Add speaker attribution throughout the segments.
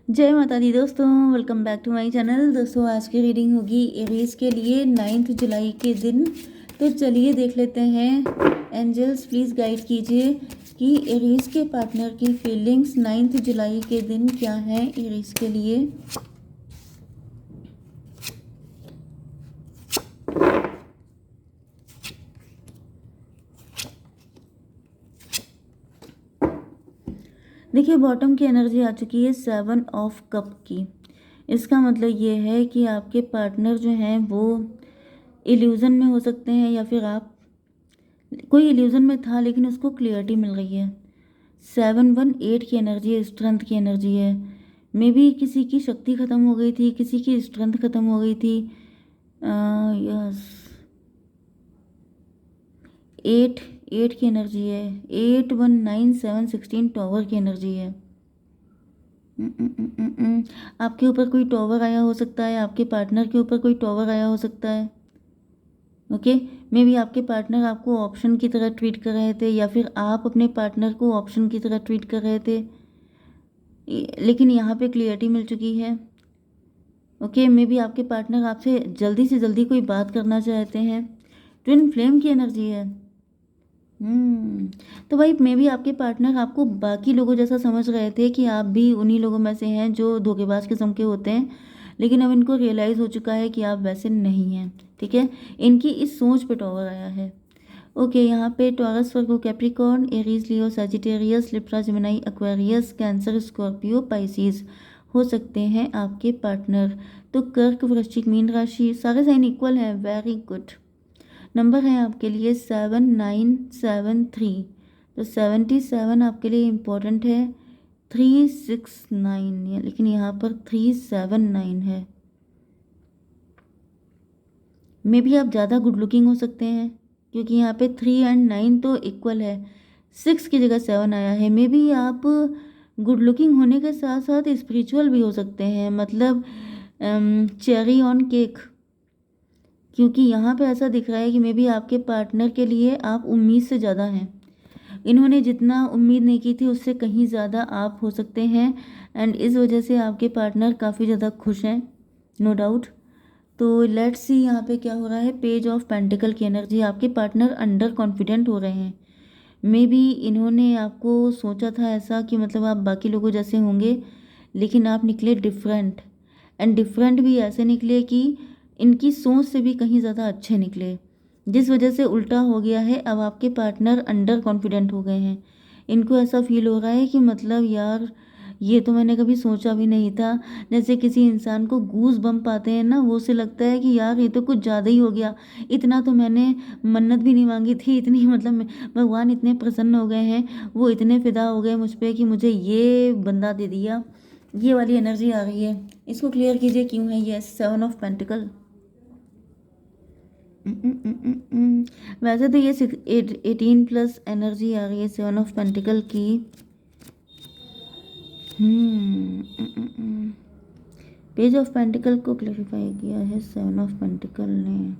Speaker 1: जय माता दी दोस्तों, welcome back to my channel. दोस्तों आज की रीडिंग होगी एरीज के लिए 9 जुलाई के दिन। तो चलिए देख लेते हैं। एंजल्स प्लीज़ गाइड कीजिए कि एरीज के पार्टनर की फीलिंग्स 9 जुलाई के दिन क्या है एरीज के लिए। देखिए बॉटम की एनर्जी आ चुकी है 7 ऑफ कप की। इसका मतलब ये है कि आपके पार्टनर जो हैं वो इल्यूज़न में हो सकते हैं, या फिर आप कोई इल्यूज़न में था लेकिन उसको क्लियरिटी मिल रही है। 718 की एनर्जी है, स्ट्रेंथ की एनर्जी है। मे बी किसी की शक्ति ख़त्म हो गई थी, किसी की स्ट्रेंथ ख़त्म हो गई थी। यस, 8 की एनर्जी है। 819716 टॉवर की एनर्जी है। आपके ऊपर कोई टॉवर आया हो सकता है, आपके पार्टनर के ऊपर कोई टॉवर आया हो सकता है। ओके, मे बी आपके पार्टनर आपको ऑप्शन की तरह ट्रीट कर रहे थे, या फिर आप अपने पार्टनर को ऑप्शन की तरह ट्रीट कर रहे थे, लेकिन यहाँ पे क्लियरिटी मिल चुकी है। ओके, मे बी आपके पार्टनर आपसे जल्दी से जल्दी कोई बात करना चाहते हैं। ट्विन फ्लेम की एनर्जी है। तो भाई मे बी आपके पार्टनर आपको बाकी लोगों जैसा समझ रहे थे कि आप भी उन्हीं लोगों में से हैं जो धोखेबाज किस्म के होते हैं, लेकिन अब इनको रियलाइज़ हो चुका है कि आप वैसे नहीं हैं। ठीक है, इनकी इस सोच पे टॉवर आया है। ओके, यहाँ पे Taurus, Virgo, Capricorn, Aries, Leo, Sagittarius, Libra, Gemini, Aquarius, Cancer, Scorpio, Pisces हो सकते हैं आपके पार्टनर। तो कर्क, वृश्चिक, मीन राशि, सारे साइन इक्वल हैं। Very good. नंबर है आपके लिए 7973। तो 77 आपके लिए इम्पोर्टेंट है। 369 है, लेकिन यहाँ पर 379 है। मे भी आप ज़्यादा गुड लुकिंग हो सकते हैं, क्योंकि यहाँ पे 3 और 9 तो इक्वल है। 6 की जगह 7 आया है। मे बी आप गुड लुकिंग होने के साथ साथ स्पिरिचुअल भी हो सकते हैं, मतलब चेरी ऑन केक, क्योंकि यहाँ पे ऐसा दिख रहा है कि मे बी आपके पार्टनर के लिए आप उम्मीद से ज़्यादा हैं। इन्होंने जितना उम्मीद नहीं की थी उससे कहीं ज़्यादा आप हो सकते हैं, एंड इस वजह से आपके पार्टनर काफ़ी ज़्यादा खुश हैं, नो डाउट। तो लेट्स सी यहाँ पे क्या हो रहा है। पेज ऑफ पेंटिकल की एनर्जी, आपके पार्टनर अंडर कॉन्फिडेंट हो रहे हैं। मे बी इन्होंने आपको सोचा था ऐसा कि मतलब आप बाकी लोगों जैसे होंगे, लेकिन आप निकले डिफरेंट, एंड डिफरेंट भी ऐसे निकले कि इनकी सोच से भी कहीं ज़्यादा अच्छे निकले, जिस वजह से उल्टा हो गया है। अब आपके पार्टनर अंडर कॉन्फिडेंट हो गए हैं। इनको ऐसा फील हो रहा है कि मतलब यार ये तो मैंने कभी सोचा भी नहीं था। जैसे किसी इंसान को गूज बम्प आते हैं ना, वो से लगता है कि यार ये तो कुछ ज़्यादा ही हो गया। इतना तो मैंने मन्नत भी नहीं मांगी थी, इतनी मतलब भगवान इतने प्रसन्न हो गए हैं, वो इतने फिदा हो गए मुझ पर कि मुझे ये बंदा दे दिया। ये वाली एनर्जी आ रही है। इसको क्लियर कीजिए क्यों है ये 7 ऑफ पेंटिकल। वैसे तो ये 18 प्लस एनर्जी आ रही है 7 ऑफ पेंटिकल की। पेज ऑफ पेंटिकल को क्लैरिफाई किया है 7 ऑफ पेंटिकल ने।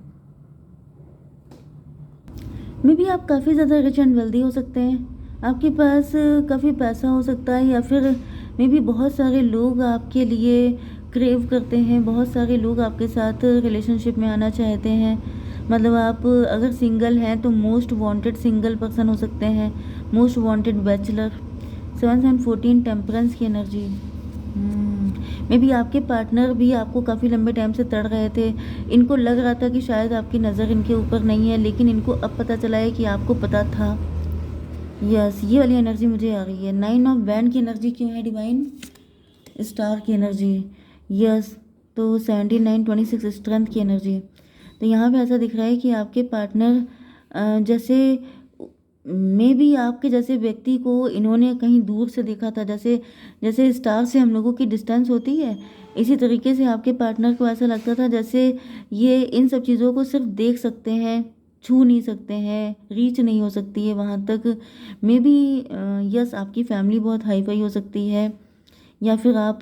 Speaker 1: मे बी आप काफ़ी ज़्यादा रिच एंड वेल्दी हो सकते हैं, आपके पास काफ़ी पैसा हो सकता है, या फिर मे बी बहुत सारे लोग आपके लिए क्रेव करते हैं, बहुत सारे लोग आपके साथ रिलेशनशिप में आना चाहते हैं। मतलब आप अगर सिंगल हैं तो मोस्ट वांटेड सिंगल पर्सन हो सकते हैं, मोस्ट वांटेड बैचलर। 7 टेम्परेंस की एनर्जी। मे बी आपके पार्टनर भी आपको काफ़ी लंबे टाइम से तड़ रहे थे। इनको लग रहा था कि शायद आपकी नज़र इनके ऊपर नहीं है, लेकिन इनको अब पता चला है कि आपको पता था। यस, ये वाली एनर्जी मुझे आ रही है। 9 ऑफ बैंड की एनर्जी क्यों है डिवाइन? स्टार की एनर्जी। यस, तो 7926 स्ट्रेंथ की एनर्जी। तो यहाँ पे ऐसा दिख रहा है कि आपके पार्टनर जैसे मे बी आपके जैसे व्यक्ति को इन्होंने कहीं दूर से देखा था, जैसे जैसे स्टार से हम लोगों की डिस्टेंस होती है, इसी तरीके से आपके पार्टनर को ऐसा लगता था जैसे ये इन सब चीज़ों को सिर्फ देख सकते हैं, छू नहीं सकते हैं, रीच नहीं हो सकती है वहाँ तक। मे बी यस, आपकी फैमिली बहुत हाई फाई हो सकती है, या फिर आप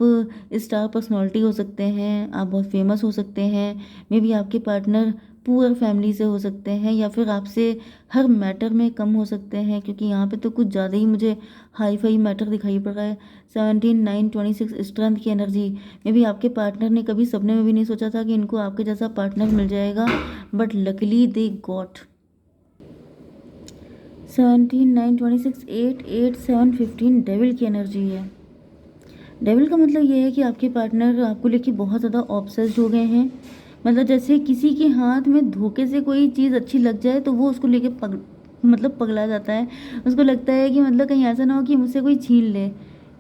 Speaker 1: स्टार पर्सनालिटी हो सकते हैं, आप बहुत फेमस हो सकते हैं। मे बी आपके पार्टनर पुअर फैमिली से हो सकते हैं, या फिर आपसे हर मैटर में कम हो सकते हैं, क्योंकि यहाँ पे तो कुछ ज़्यादा ही मुझे हाई फाई मैटर दिखाई पड़ रहा है। 17 9 26 स्ट्रेंथ की एनर्जी में भी आपके पार्टनर ने कभी सपने में भी नहीं सोचा था कि इनको आपके जैसा पार्टनर मिल जाएगा, but luckily they got. 17 9 26 8 8 7 15 devil की एनर्जी है। डेविल का मतलब ये है कि आपके पार्टनर आपको लेके बहुत ज़्यादा ऑब्सेस्ड हो गए हैं। मतलब जैसे किसी के हाथ में धोखे से कोई चीज़ अच्छी लग जाए तो वो उसको लेके मतलब पगला जाता है। उसको लगता है कि मतलब कहीं ऐसा ना हो कि मुझसे कोई छीन ले।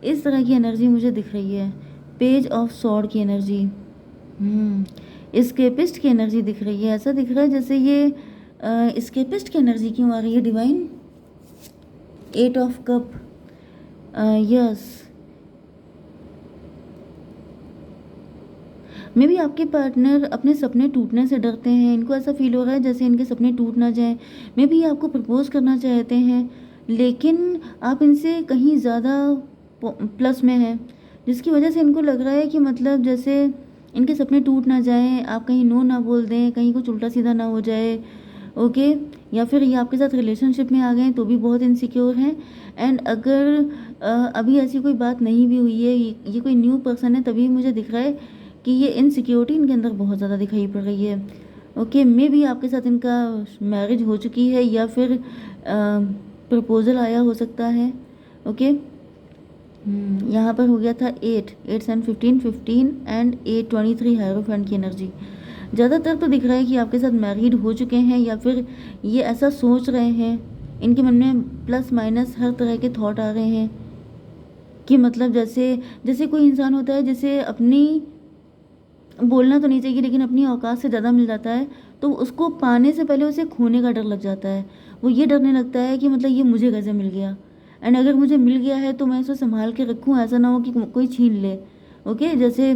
Speaker 1: इस तरह की एनर्जी मुझे दिख रही है। पेज ऑफ सॉर्ड की एनर्जी, एस्केपिस्ट की एनर्जी दिख रही है। ऐसा दिख रहा है जैसे ये एस्केपिस्ट की एनर्जी क्यों आ रही है डिवाइन। 8 ऑफ कप, यस, मे भी आपके पार्टनर अपने सपने टूटने से डरते हैं। इनको ऐसा फील हो रहा है जैसे इनके सपने टूट ना जाएं। मे भी आपको प्रपोज करना चाहते हैं, लेकिन आप इनसे कहीं ज़्यादा प्लस में हैं, जिसकी वजह से इनको लग रहा है कि मतलब जैसे इनके सपने टूट ना जाएं, आप कहीं नो ना बोल दें, कहीं कुछ उल्टा सीधा ना हो जाए। ओके, या फिर ये आपके साथ रिलेशनशिप में आ गए तो भी बहुत इनसिक्योर हैं। एंड अगर अभी ऐसी कोई बात नहीं भी हुई है, ये कोई न्यू पर्सन है, तभी मुझे दिख रहा है कि ये इनसिक्योरिटी इनके अंदर बहुत ज़्यादा दिखाई पड़ रही है। ओके, मे भी आपके साथ इनका मैरिज हो चुकी है, या फिर प्रपोजल आया हो सकता है। ओके, यहाँ पर हो गया था 8 8 एंड 15 15 एंड 8 23 हायरोफेंट की एनर्जी। ज़्यादातर तो दिख रहा है कि आपके साथ मैरिड हो चुके हैं, या फिर ये ऐसा सोच रहे हैं। इनके मन में प्लस माइनस हर तरह के थॉट आ रहे हैं कि मतलब जैसे जैसे कोई इंसान होता है जिसे अपनी, बोलना तो नहीं चाहिए लेकिन अपनी औकात से ज़्यादा मिल जाता है, तो उसको पाने से पहले उसे खोने का डर लग जाता है। वो ये डरने लगता है कि मतलब ये मुझे कैसे मिल गया, एंड अगर मुझे मिल गया है तो मैं इसे संभाल के रखूँ, ऐसा ना हो कि कोई छीन ले। ओके, जैसे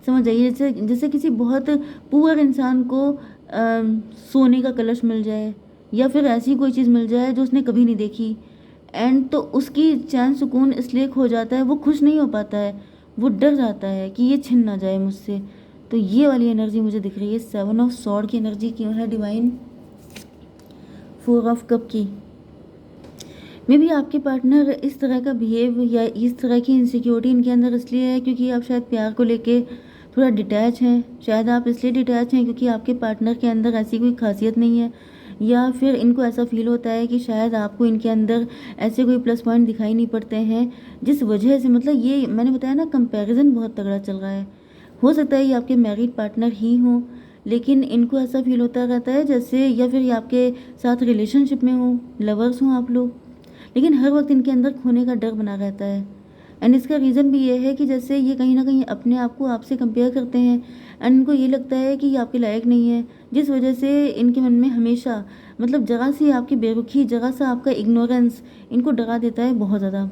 Speaker 1: समझ जाइए, जैसे जैसे किसी बहुत पुअर इंसान को सोने का कलश मिल जाए, या फिर ऐसी कोई चीज़ मिल जाए जो उसने कभी नहीं देखी, एंड तो उसकी चैन सुकून इसलिए खो जाता है, वो खुश नहीं हो पाता है, वो डर जाता है कि ये छिन ना जाए मुझसे। तो ये वाली एनर्जी मुझे दिख रही है। 7 ऑफ सॉर्ड की एनर्जी क्यों है डिवाइन। 4 ऑफ कप की, मे भी आपके पार्टनर इस तरह का बिहेव या इस तरह की इनसिक्योरिटी इनके अंदर इसलिए है क्योंकि आप शायद प्यार को लेके थोड़ा डिटैच हैं। शायद आप इसलिए डिटैच हैं क्योंकि आपके पार्टनर के अंदर ऐसी कोई खासियत नहीं है, या फिर इनको ऐसा फील होता है कि शायद आपको इनके अंदर ऐसे कोई प्लस पॉइंट दिखाई नहीं पड़ते हैं, जिस वजह से मतलब ये मैंने बताया ना, कंपैरिजन बहुत तगड़ा चल रहा है। हो सकता है ये आपके मैरिड पार्टनर ही हों, लेकिन इनको ऐसा फील होता रहता है जैसे, या फिर ये आपके साथ रिलेशनशिप में हो, लवर्स हों आप लोग, लेकिन हर वक्त इनके अंदर खोने का डर बना रहता है। एंड इसका रीज़न भी ये है कि जैसे ये कहीं ना कहीं अपने आप को आपसे कंपेयर करते हैं, एंड इनको ये लगता है कि ये आपके लायक नहीं है, जिस वजह से इनके मन में हमेशा मतलब जगह सी आपकी बेरुखी, जगह सा आपका इग्नोरेंस इनको डरा देता है बहुत ज़्यादा।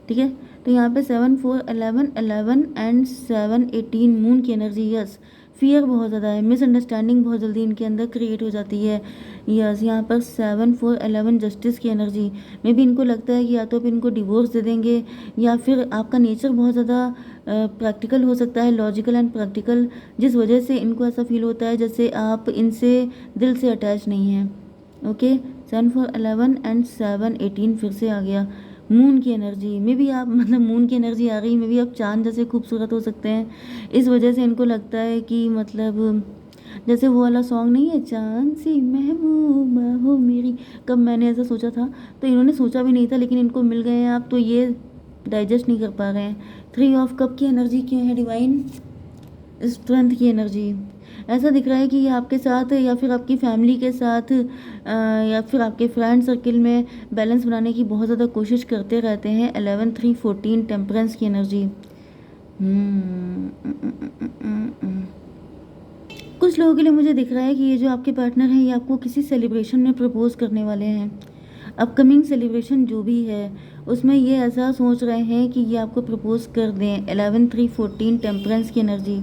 Speaker 1: ठीक है, तो यहाँ पे 7 4 11 11 एंड 7 18 मून की एनर्जी। यस, फियर बहुत ज़्यादा है, मिसअंडरस्टैंडिंग बहुत जल्दी इनके अंदर क्रिएट हो जाती है। यस, यहाँ पर 7 4 11 जस्टिस की एनर्जी में भी इनको लगता है कि या तो आप इनको डिवोर्स दे देंगे, या फिर आपका नेचर बहुत ज़्यादा प्रैक्टिकल हो सकता है, लॉजिकल एंड प्रैक्टिकल, जिस वजह से इनको ऐसा फील होता है जैसे आप इनसे दिल से अटैच नहीं हैं। ओके, 7 4 11 एंड 7 18 फिर से आ गया। मून की एनर्जी में भी आप मतलब मून की एनर्जी आ गई, में भी आप चांद जैसे खूबसूरत हो सकते हैं। इस वजह से इनको लगता है कि मतलब जैसे वो वाला सॉन्ग नहीं है, चांद सी महबूबा हो मेरी, कब मैंने ऐसा सोचा था, तो इन्होंने सोचा भी नहीं था लेकिन इनको मिल गए हैं आप, तो ये डाइजेस्ट नहीं कर पा रहे हैं। 3 ऑफ कप की एनर्जी क्यों है डिवाइन। स्ट्रेंथ की एनर्जी, ऐसा दिख रहा है कि ये आपके साथ या फिर आपकी फैमिली के साथ या फिर आपके फ्रेंड सर्किल में बैलेंस बनाने की बहुत ज़्यादा कोशिश करते रहते हैं। 11 3 14 टेम्परेंस की एनर्जी। कुछ लोगों के लिए मुझे दिख रहा है कि ये जो आपके पार्टनर हैं ये आपको किसी सेलिब्रेशन में प्रपोज करने वाले हैं। अपकमिंग सेलिब्रेशन जो भी है उसमें ये ऐसा सोच रहे हैं कि ये आपको प्रपोज कर दें। 11 3 14 टेम्परेंस की एनर्जी।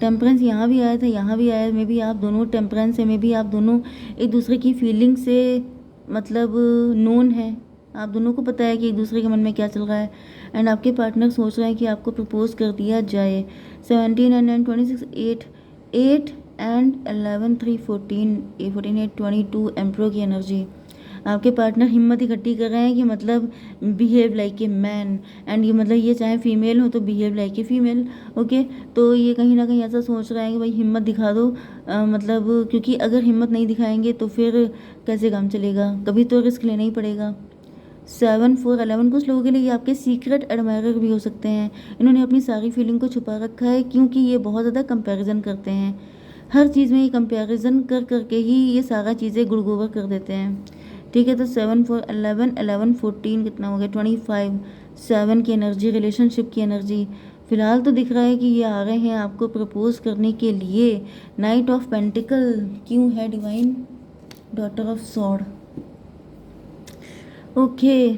Speaker 1: टेम्परेंस यहाँ भी आया था, यहाँ भी आया, मे भी आप दोनों टेम्परेंस है, मे भी आप दोनों एक दूसरे की फीलिंग से मतलब नोन है, आप दोनों को पता है कि एक दूसरे के मन में क्या चल रहा है, एंड आपके पार्टनर सोच रहे हैं कि आपको प्रपोज कर दिया जाए। 17 एंड 26 8 8 एंड 11 3 14 14 8 22 एम्प्रो की एनर्जी। आपके पार्टनर हिम्मत इकट्ठी कर रहे हैं कि मतलब behave like a man, and ये मतलब ये चाहे फीमेल हो तो behave like a female. Okay, तो ये कहीं ना कहीं ऐसा सोच रहा है कि भाई हिम्मत दिखा दो, मतलब क्योंकि अगर हिम्मत नहीं दिखाएंगे तो फिर कैसे काम चलेगा, कभी तो रिस्क लेना ही पड़ेगा। 7 4 11 कुछ लोगों के लिए ये आपके सीक्रेट एडमायरर भी हो सकते हैं। इन्होंने अपनी सारी फीलिंग को छुपा रखा है क्योंकि ये बहुत ज़्यादा कंपैरिजन करते हैं। हर चीज़ में ये कंपैरिजन कर करके ही ये सारा चीज़ें गुड़गोबर कर देते हैं। ठीक है, तो 7 4 11 11 14 कितना हो गया 25। 7 की एनर्जी, रिलेशनशिप की एनर्जी। फिलहाल तो दिख रहा है कि ये आ रहे हैं आपको प्रपोज करने के लिए। नाइट ऑफ पेंटिकल क्यों है divine? Daughter of sword. Okay.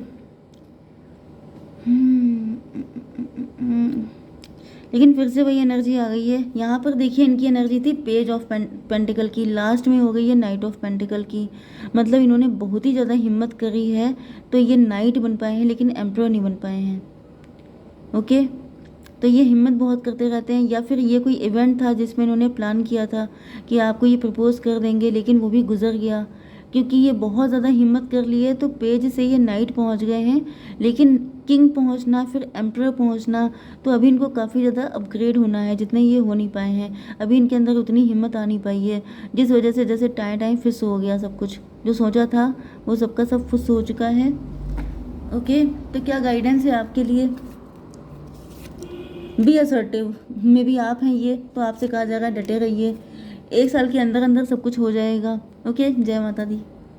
Speaker 1: लेकिन फिर से वही एनर्जी आ गई है। यहाँ पर देखिए इनकी एनर्जी थी पेज ऑफ पेंटिकल की, लास्ट में हो गई है नाइट ऑफ पेंटिकल की। मतलब इन्होंने बहुत ही ज़्यादा हिम्मत करी है तो ये नाइट बन पाए हैं लेकिन एम्परर नहीं बन पाए हैं। ओके, तो ये हिम्मत बहुत करते रहते हैं, या फिर ये कोई इवेंट था जिसमें इन्होंने प्लान किया था कि आपको ये प्रपोज कर देंगे लेकिन वो भी गुजर गया। क्योंकि ये बहुत ज़्यादा हिम्मत कर लिए है तो पेज से ये नाइट पहुंच गए हैं, लेकिन किंग पहुंचना फिर एम्परर पहुंचना, तो अभी इनको काफ़ी ज़्यादा अपग्रेड होना है, जितने ये हो नहीं पाए हैं। अभी इनके अंदर उतनी हिम्मत आ नहीं पाई है, जिस वजह से जैसे टाइम टाइम फिस हो गया सब कुछ। जो सोचा था वो सबका सब फुस हो चुका है। ओके, तो क्या गाइडेंस है आपके लिए? B assertive. मे बी आप हैं ये, तो आपसे कहा जा रहा है डटे रहिए, 1 साल के अंदर अंदर सब कुछ हो जाएगा। ओके, जय माता दी।